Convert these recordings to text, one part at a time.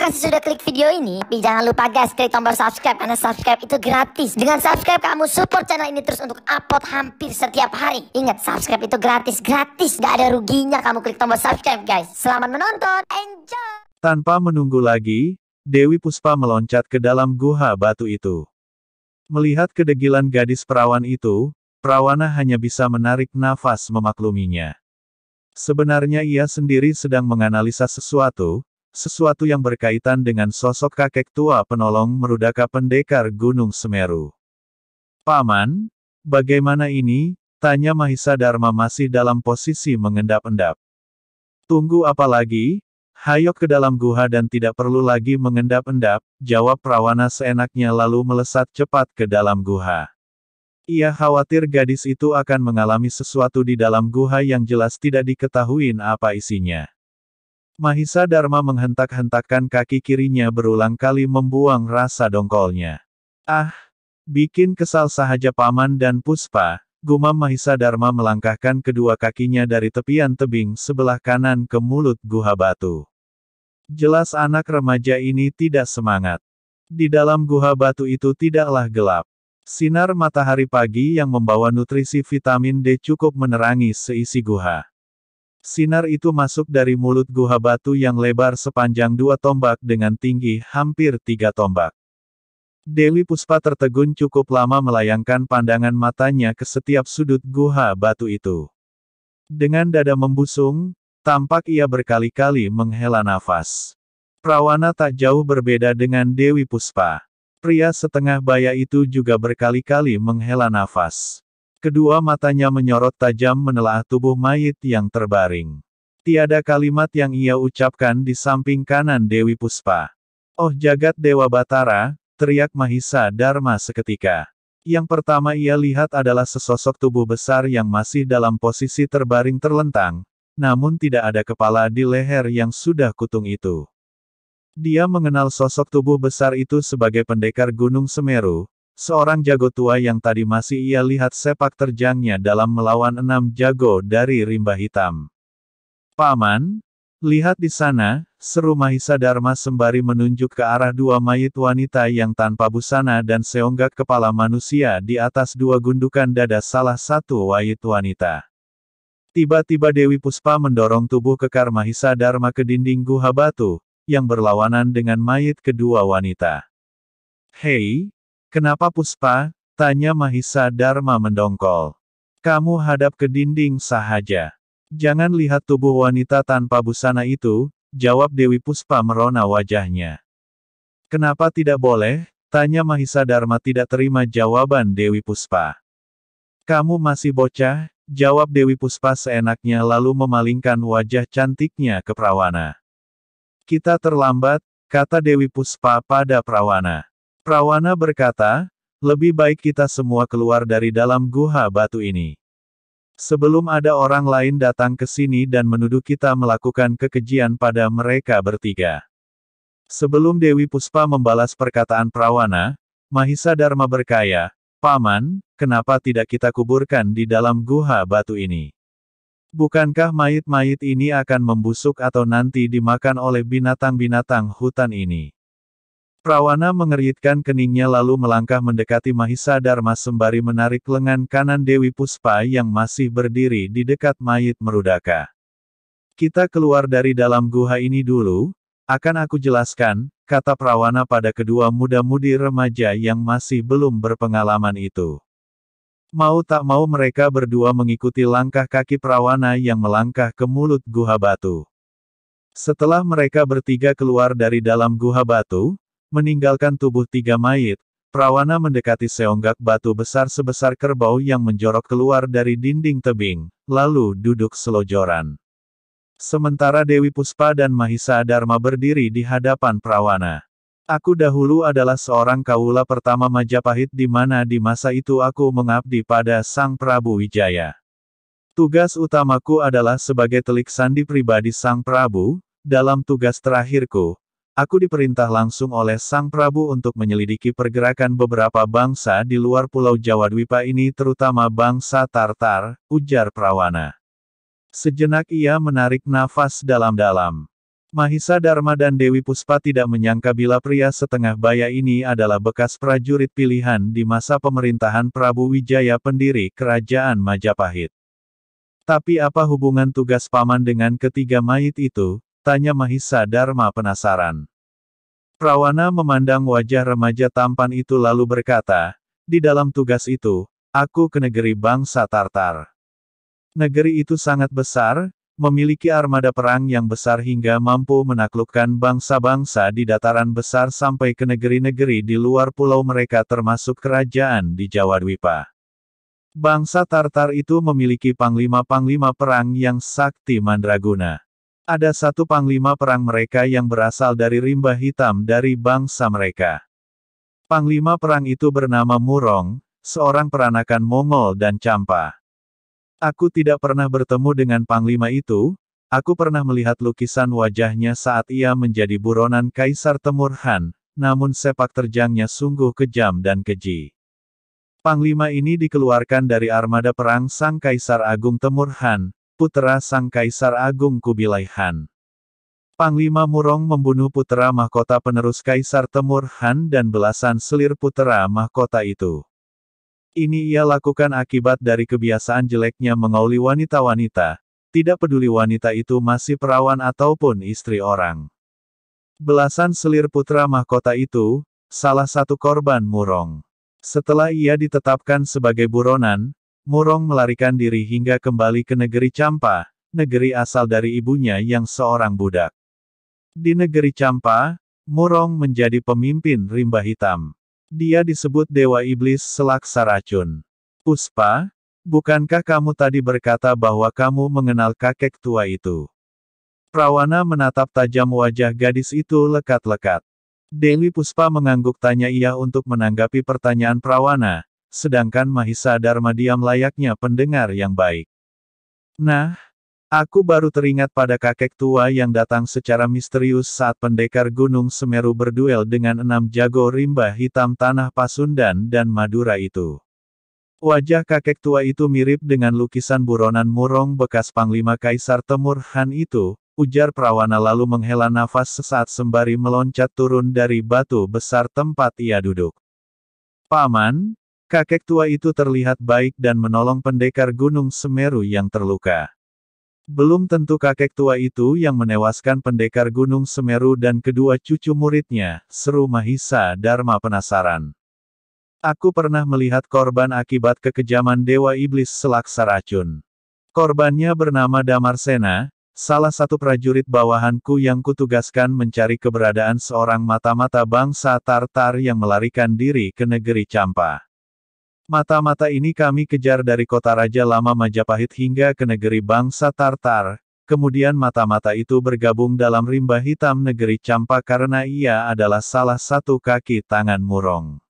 kasih sudah klik video ini, tapi jangan lupa guys, klik tombol subscribe karena subscribe itu gratis. Dengan subscribe kamu support channel ini terus untuk upload hampir setiap hari. Ingat, subscribe itu gratis, gak ada ruginya kamu klik tombol subscribe guys. Selamat menonton, enjoy. Tanpa menunggu lagi, Dewi Puspa meloncat ke dalam guha batu itu. Melihat kedegilan gadis perawan itu, Prawana hanya bisa menarik nafas memakluminya. Sebenarnya ia sendiri sedang menganalisa sesuatu yang berkaitan dengan sosok kakek tua penolong Merudaka pendekar Gunung Semeru. "Paman, bagaimana ini?" tanya Mahisa Dharma masih dalam posisi mengendap-endap. "Tunggu apa lagi? Hayok ke dalam guha dan tidak perlu lagi mengendap-endap," jawab Prawana seenaknya lalu melesat cepat ke dalam guha. Ia khawatir gadis itu akan mengalami sesuatu di dalam guha yang jelas tidak diketahui apa isinya. Mahisa Dharma menghentak-hentakkan kaki kirinya berulang kali membuang rasa dongkolnya. "Ah, bikin kesal saja Paman dan Puspa," gumam Mahisa Dharma melangkahkan kedua kakinya dari tepian tebing sebelah kanan ke mulut guha batu. Jelas anak remaja ini tidak semangat. Di dalam guha batu itu tidaklah gelap. Sinar matahari pagi yang membawa nutrisi vitamin D cukup menerangi seisi guha. Sinar itu masuk dari mulut guha batu yang lebar sepanjang 2 tombak dengan tinggi hampir 3 tombak. Dewi Puspa tertegun cukup lama melayangkan pandangan matanya ke setiap sudut guha batu itu. Dengan dada membusung, tampak ia berkali-kali menghela nafas. Prawana tak jauh berbeda dengan Dewi Puspa. Pria setengah baya itu juga berkali-kali menghela nafas. Kedua matanya menyorot tajam menelaah tubuh mayit yang terbaring. Tiada kalimat yang ia ucapkan di samping kanan Dewi Puspa. "Oh jagat Dewa Batara!" teriak Mahisa Dharma seketika. Yang pertama ia lihat adalah sesosok tubuh besar yang masih dalam posisi terbaring terlentang, namun tidak ada kepala di leher yang sudah kutung itu. Dia mengenal sosok tubuh besar itu sebagai pendekar Gunung Semeru, seorang jago tua yang tadi masih ia lihat sepak terjangnya dalam melawan 6 jago dari rimba hitam. "Paman, lihat di sana," seru Mahisa Dharma sembari menunjuk ke arah 2 mayit wanita yang tanpa busana dan seonggak kepala manusia di atas 2 gundukan dada salah satu mayit wanita. Tiba-tiba Dewi Puspa mendorong tubuh kekar Mahisa Dharma ke dinding guha batu, yang berlawanan dengan mayit kedua wanita. "Hei, kenapa Puspa?" tanya Mahisa Dharma mendongkol. "Kamu hadap ke dinding sahaja. Jangan lihat tubuh wanita tanpa busana itu," jawab Dewi Puspa merona wajahnya. "Kenapa tidak boleh?" tanya Mahisa Dharma tidak terima jawaban Dewi Puspa. "Kamu masih bocah," jawab Dewi Puspa seenaknya lalu memalingkan wajah cantiknya ke Prawana. "Kita terlambat," kata Dewi Puspa pada Prawana. Prawana berkata, "Lebih baik kita semua keluar dari dalam guha batu ini. Sebelum ada orang lain datang ke sini dan menuduh kita melakukan kekejian pada mereka bertiga." Sebelum Dewi Puspa membalas perkataan Prawana, Mahisa Dharma berkaya, "Paman, kenapa tidak kita kuburkan di dalam guha batu ini? Bukankah mayit-mayit ini akan membusuk atau nanti dimakan oleh binatang-binatang hutan ini?" Prawana mengeritkan keningnya lalu melangkah mendekati Mahisa Dharma sembari menarik lengan kanan Dewi Puspa yang masih berdiri di dekat mayit Merudaka. "Kita keluar dari dalam guha ini dulu, akan aku jelaskan," kata Prawana pada kedua muda-mudi remaja yang masih belum berpengalaman itu. Mau tak mau mereka berdua mengikuti langkah kaki Prawana yang melangkah ke mulut guha batu. Setelah mereka bertiga keluar dari dalam guha batu, meninggalkan tubuh 3 mayit, Prawana mendekati seonggak batu besar sebesar kerbau yang menjorok keluar dari dinding tebing, lalu duduk selonjoran. Sementara Dewi Puspa dan Mahisa Dharma berdiri di hadapan Prawana. "Aku dahulu adalah seorang kaula pertama Majapahit di mana di masa itu aku mengabdi pada Sang Prabu Wijaya. Tugas utamaku adalah sebagai telik sandi pribadi Sang Prabu. Dalam tugas terakhirku, aku diperintah langsung oleh Sang Prabu untuk menyelidiki pergerakan beberapa bangsa di luar Pulau Jawadwipa ini terutama bangsa Tartar," ujar Prawana. Sejenak ia menarik nafas dalam-dalam. Mahisa Dharma dan Dewi Puspa tidak menyangka bila pria setengah baya ini adalah bekas prajurit pilihan di masa pemerintahan Prabu Wijaya pendiri Kerajaan Majapahit. Tapi apa hubungan tugas paman dengan ketiga mayit itu? Tanya Mahisa Dharma penasaran. Prawana memandang wajah remaja tampan itu lalu berkata, di dalam tugas itu, aku ke negeri bangsa Tartar. Negeri itu sangat besar, memiliki armada perang yang besar hingga mampu menaklukkan bangsa-bangsa di dataran besar sampai ke negeri-negeri di luar pulau mereka termasuk kerajaan di Jawa Dwipa. Bangsa Tartar itu memiliki panglima-panglima perang yang sakti mandraguna. Ada satu panglima perang mereka yang berasal dari rimba hitam dari bangsa mereka. Panglima perang itu bernama Murong, seorang peranakan Mongol dan Campa. Aku tidak pernah bertemu dengan panglima itu, aku pernah melihat lukisan wajahnya saat ia menjadi buronan Kaisar Temurhan, namun sepak terjangnya sungguh kejam dan keji. Panglima ini dikeluarkan dari armada perang Sang Kaisar Agung Temurhan, putra Sang Kaisar Agung Kubilai Han. Panglima Murong membunuh putra mahkota penerus Kaisar Temurhan dan belasan selir putra mahkota itu. Ini ia lakukan akibat dari kebiasaan jeleknya mengauli wanita-wanita, tidak peduli wanita itu masih perawan ataupun istri orang. Belasan selir putra mahkota itu, salah satu korban Murong. Setelah ia ditetapkan sebagai buronan, Murong melarikan diri hingga kembali ke negeri Campa, negeri asal dari ibunya yang seorang budak. Di negeri Campa, Murong menjadi pemimpin rimba hitam. Dia disebut Dewa Iblis Selaksa Racun. Puspa, bukankah kamu tadi berkata bahwa kamu mengenal kakek tua itu? Prawana menatap tajam wajah gadis itu lekat-lekat. Dewi Puspa mengangguk tanya ia untuk menanggapi pertanyaan Prawana, sedangkan Mahisa Dharma diam layaknya pendengar yang baik. Nah, aku baru teringat pada kakek tua yang datang secara misterius saat pendekar Gunung Semeru berduel dengan 6 jago rimba hitam tanah Pasundan dan Madura itu. Wajah kakek tua itu mirip dengan lukisan buronan Murong bekas panglima Kaisar Temurhan itu, ujar Prawana lalu menghela nafas sesaat sembari meloncat turun dari batu besar tempat ia duduk. Paman, kakek tua itu terlihat baik dan menolong pendekar Gunung Semeru yang terluka. Belum tentu kakek tua itu yang menewaskan pendekar Gunung Semeru dan kedua cucu muridnya, seru Mahisa Dharma penasaran. Aku pernah melihat korban akibat kekejaman Dewa Iblis Selaksa Racun. Korbannya bernama Damarsena, salah satu prajurit bawahanku yang kutugaskan mencari keberadaan seorang mata-mata bangsa Tartar yang melarikan diri ke negeri Campa. Mata-mata ini kami kejar dari kota Raja Lama Majapahit hingga ke negeri bangsa Tartar, kemudian mata-mata itu bergabung dalam rimba hitam negeri Campa karena ia adalah salah satu kaki tangan Murong.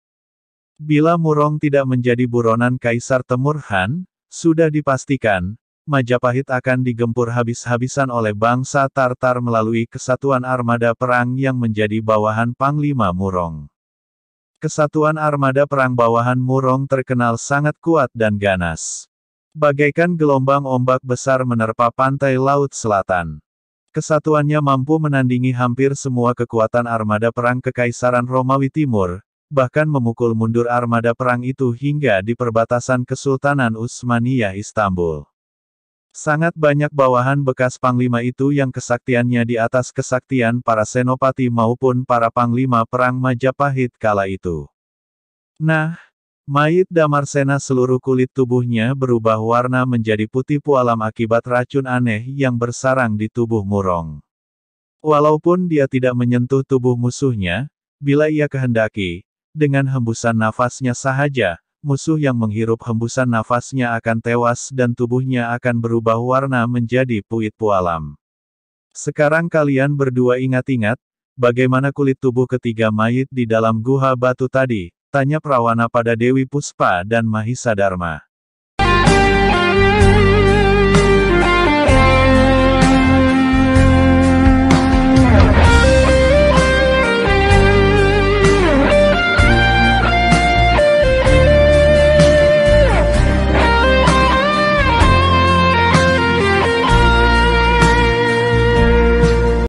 Bila Murong tidak menjadi buronan Kaisar Temurhan, sudah dipastikan, Majapahit akan digempur habis-habisan oleh bangsa Tartar melalui kesatuan armada perang yang menjadi bawahan Panglima Murong. Kesatuan armada perang bawahan Murong terkenal sangat kuat dan ganas. Bagaikan gelombang ombak besar menerpa pantai Laut Selatan. Kesatuannya mampu menandingi hampir semua kekuatan armada perang Kekaisaran Romawi Timur, bahkan memukul mundur armada perang itu hingga di perbatasan Kesultanan Utsmaniyah Istanbul. Sangat banyak bawahan bekas panglima itu yang kesaktiannya di atas kesaktian para senopati maupun para panglima perang Majapahit kala itu. Nah, mayit Damarsena seluruh kulit tubuhnya berubah warna menjadi putih pualam akibat racun aneh yang bersarang di tubuh Murong. Walaupun dia tidak menyentuh tubuh musuhnya, bila ia kehendaki, dengan hembusan nafasnya sahaja, musuh yang menghirup hembusan nafasnya akan tewas dan tubuhnya akan berubah warna menjadi puit pualam. Sekarang kalian berdua ingat-ingat, bagaimana kulit tubuh ketiga mayit di dalam guha batu tadi, tanya Prawana pada Dewi Puspa dan Mahisa Dharma.